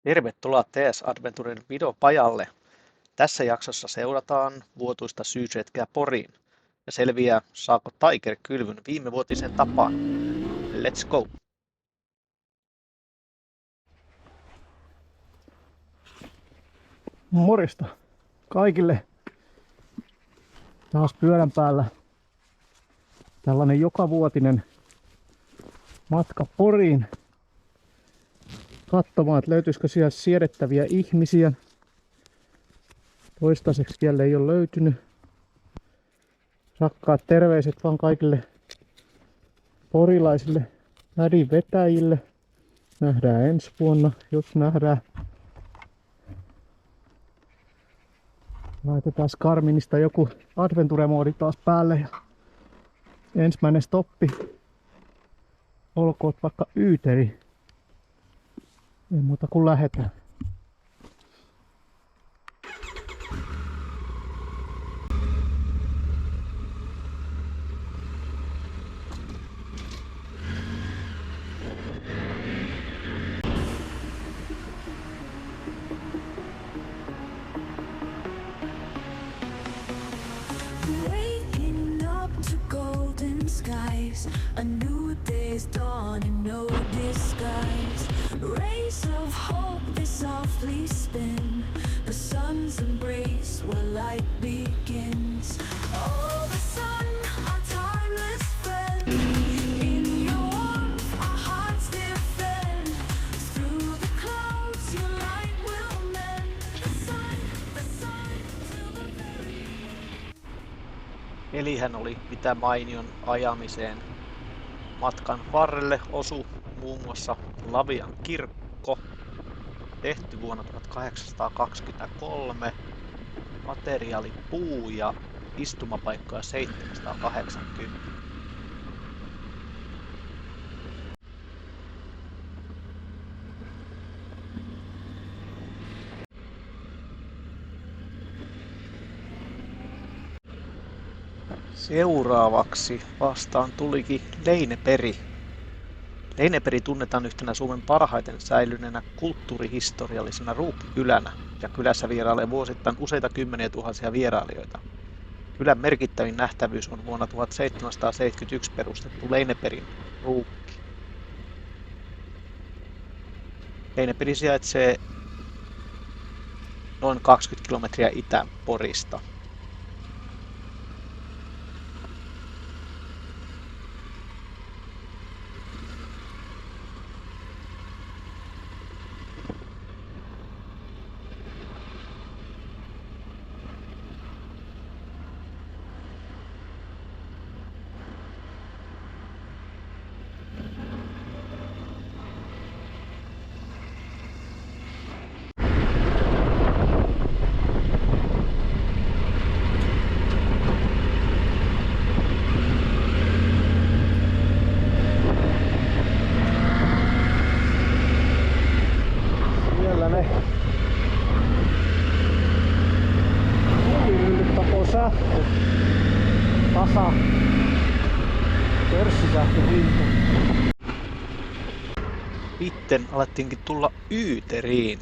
Tervetuloa TS Adventuren videopajalle. Tässä jaksossa seurataan vuotuista syysretkeä Poriin ja selviää, saako Tiger kylvyn viimevuotisen tapaan. Let's go! Morjesta kaikille. Taas pyörän päällä tällainen jokavuotinen matka Poriin. Katsomaan, että löytyisikö siellä siedettäviä ihmisiä. Toistaiseksi vielä ei ole löytynyt. Rakkaat terveiset vaan kaikille porilaisille mädin vetäjille. Nähdään ensi vuonna, jos nähdään. Laitetaan Garminista joku Adventure-moodi taas päälle ja ensimmäinen stoppi olkoon vaikka Yyteri. Ei muuta kuin lähetään. A new day's dawning, no disguise. Rays of hope they softly spin. The sun's embrace where light begins. Oh, the sun, our timeless friend. In your warmth, our hearts defend. Through the clouds, your light will mend. The sun till the very Elihän oli mitä mainion ajamiseen. Matkan varrelle osui muun muassa Lavian kirkko, tehty vuonna 1823, materiaali puu ja istumapaikkoja 780. Seuraavaksi vastaan tulikin Leineperi. Leineperi tunnetaan yhtenä Suomen parhaiten säilyneenä kulttuurihistoriallisena ruukkikylänä ja kylässä vierailee vuosittain useita kymmeniä tuhansia vierailijoita. Kylän merkittävin nähtävyys on vuonna 1771 perustettu Leineperin ruukki. Leineperi sijaitsee noin 20 kilometriä Itä-Porista. Tasa pörssisähköhinta. Sitten alettiinkin tulla Yyteriin.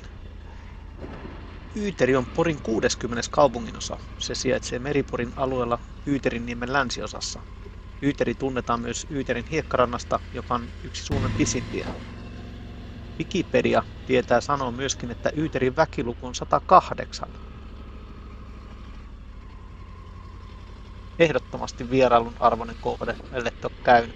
Yyteri on Porin 60. kaupunginosa. Se sijaitsee Meriporin alueella Yyterin niemen länsiosassa. Yyteri tunnetaan myös Yyterin hiekkarannasta, joka on yksi Suomen pisimpiä. Wikipedia tietää sanoa myöskin, että Yyterin väkiluku on 108. Ehdottomasti vierailun arvoinen kohde, ellei ole käynyt.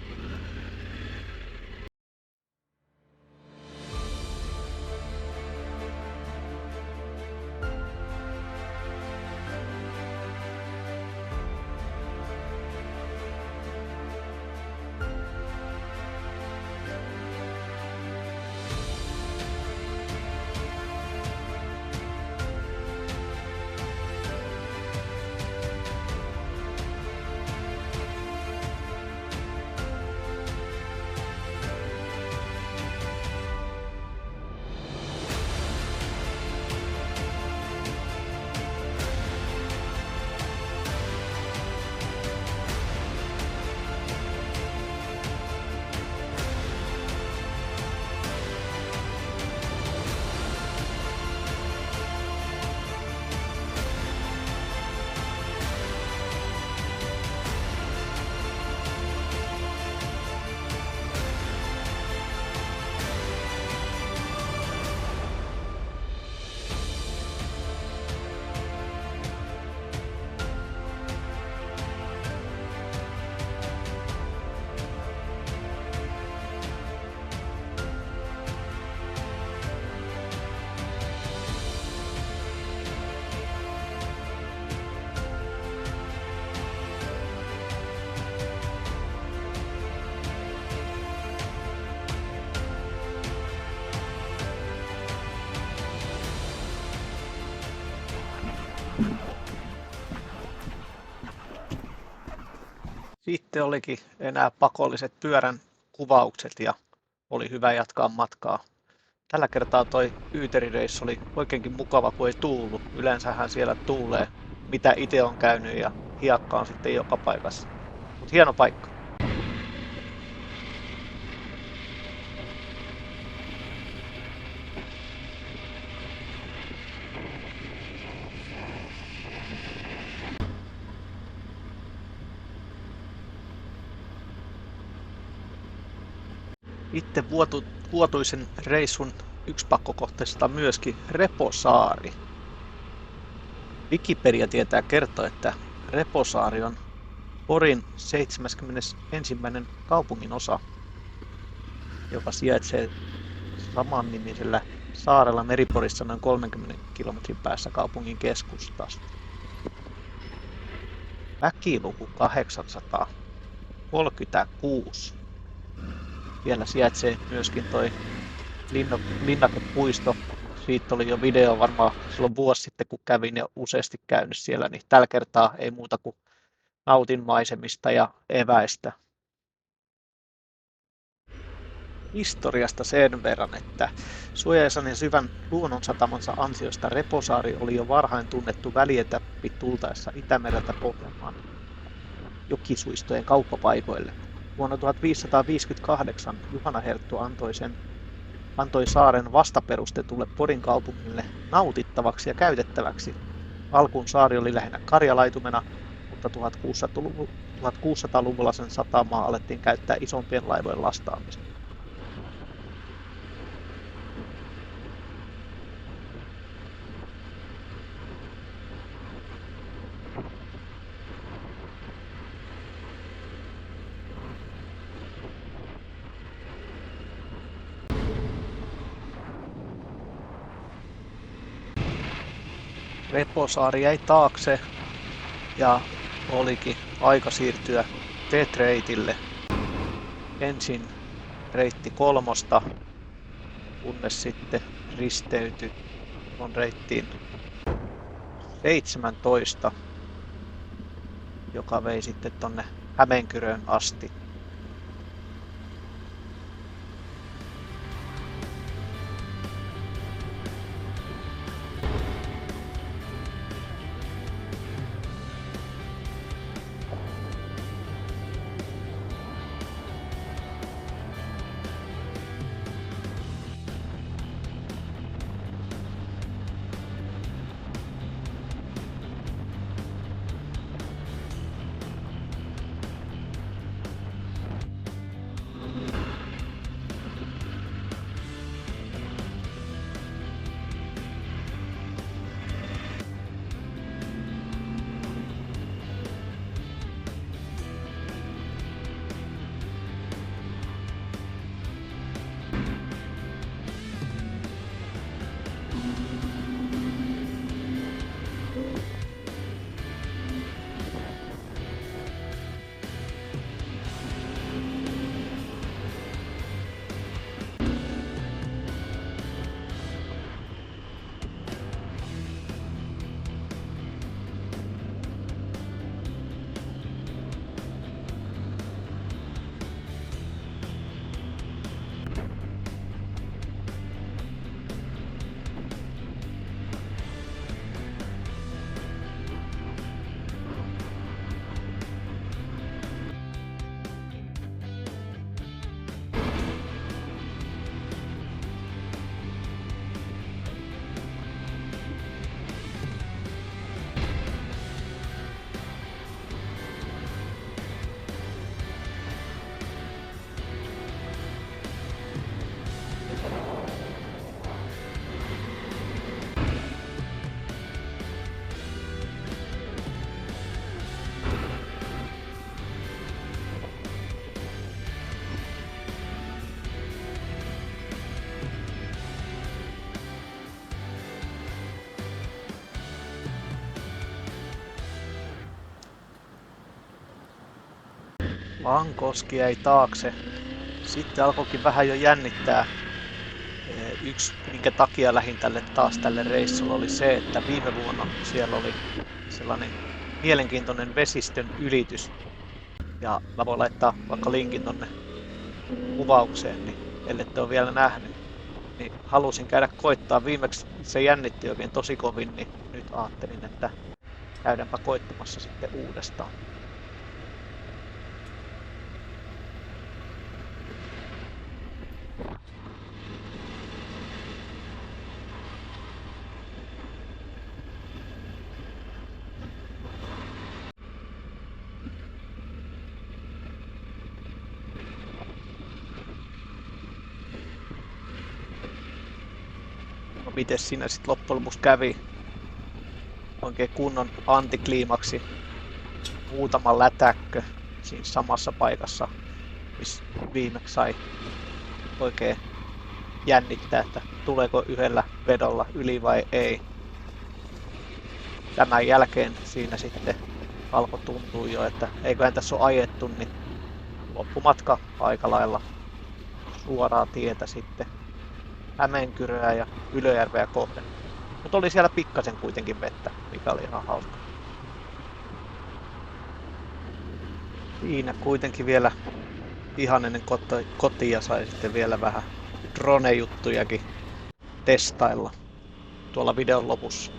Sitten olikin enää pakolliset pyörän kuvaukset ja oli hyvä jatkaa matkaa. Tällä kertaa toi Yyterireissu oli oikeinkin mukava, kun ei tuullut. Yleensähän siellä tuulee, mitä itse on käynyt ja hiekka on sitten joka paikassa. Mutta hieno paikka. Itse vuotuisen reissun yksi pakkokohteista myöskin Reposaari. Wikipedia tietää kertoa, että Reposaari on Porin 71. kaupungin osa, joka sijaitsee samannimisellä saarella Meriporissa noin 30 kilometrin päässä kaupungin keskustasta. Väkiluku 836. Vielä sijaitsee myöskin toi linnakepuisto. Siitä oli jo video varmaan silloin vuosi sitten, kun kävin ja useasti käynyt siellä, niin tällä kertaa ei muuta kuin nautin maisemista ja eväistä. Historiasta sen verran, että suojaisan ja syvän luonnonsatamansa ansiosta Reposaari oli jo varhain tunnettu välietappi tultaessa Itämereltä Pohjanmaan jokisuistojen kauppapaikoille. Vuonna 1558 Juhana Herttu antoi saaren vastaperustetulle Porin kaupungille nautittavaksi ja käytettäväksi. Alkuun saari oli lähinnä karjalaitumena, mutta 1600-luvulla sen satamaa alettiin käyttää isompien laivojen lastaamiseen. Reposaari jäi taakse ja olikin aika siirtyä T-reitille. Ensin reitti 3, kunnes sitten risteytyi on reittiin 17, joka vei sitten tonne Hämeenkyröön asti. Lankoski jäi taakse. Sitten alkoikin vähän jo jännittää. Yksi, minkä takia lähdin tälle reissulle, oli se, että viime vuonna siellä oli sellainen mielenkiintoinen vesistön ylitys. Ja mä voin laittaa vaikka linkin tonne kuvaukseen, niin ellette ole vielä nähnyt, niin halusin käydä koittaa. Viimeksi se jännitti oikein tosi kovin, niin nyt ajattelin, että käydäänpä koittamassa sitten uudestaan. No miten siinä sitten loppujen lopuksi kävi? Oikein kunnon antikliimaksi. Muutama lätäkkö siinä samassa paikassa, missä viimeksi sai oikein jännittää, että tuleeko yhdellä vedolla yli vai ei. Tämän jälkeen siinä sitten alkoi tuntua jo, että eiköhän tässä ole ajettu, niin loppumatka aika lailla suoraa tietä sitten Hämeenkyröä ja Ylöjärveä kohden. Mutta oli siellä pikkasen kuitenkin vettä, mikä oli ihan hauska. Siinä kuitenkin vielä ihan ennen kotia sai sitten vielä vähän drone-juttujakin testailla tuolla videon lopussa.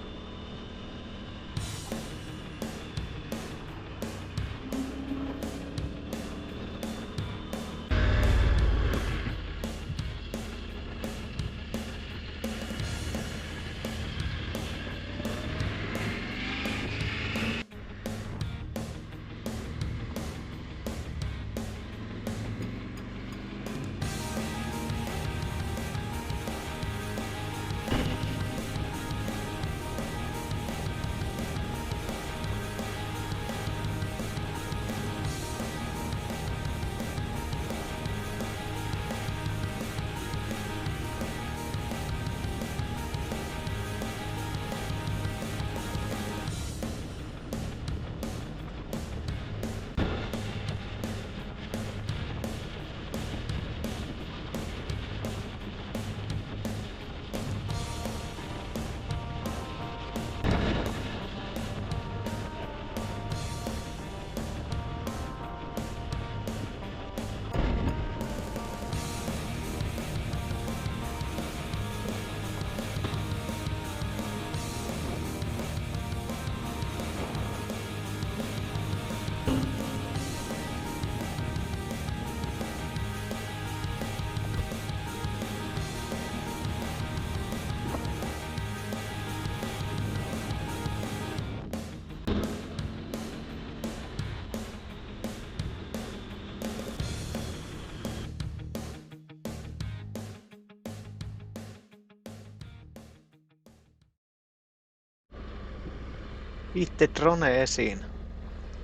Itse drone esiin.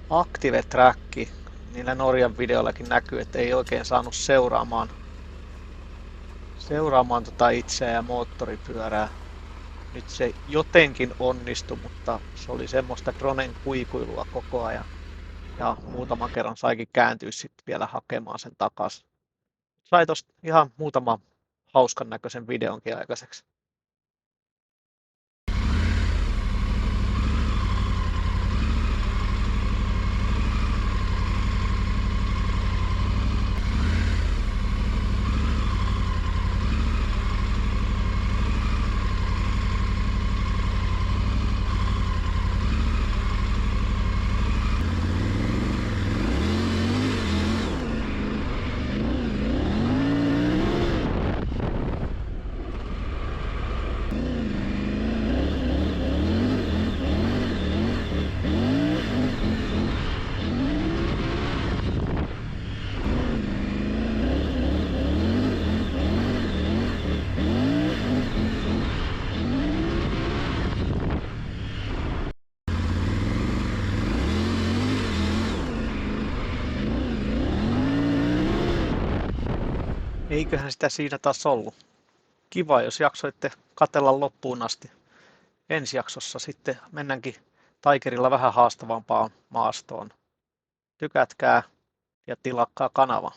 Active Track. Niillä Norjan videollakin näkyy, että ei oikein saanut seuraamaan itseä ja moottoripyörää. Nyt se jotenkin onnistui, mutta se oli semmoista dronen kuikuilua koko ajan. Ja muutaman kerran saikin kääntyä sitten vielä hakemaan sen takaisin. Sai tosta ihan muutaman hauskan näköisen videonkin aikaiseksi. Eiköhän sitä siinä taas ollut. Kiva, jos jaksoitte katsella loppuun asti. Ensi jaksossa sitten mennäänkin Tigerilla vähän haastavampaan maastoon. Tykätkää ja tilakkaa kanava.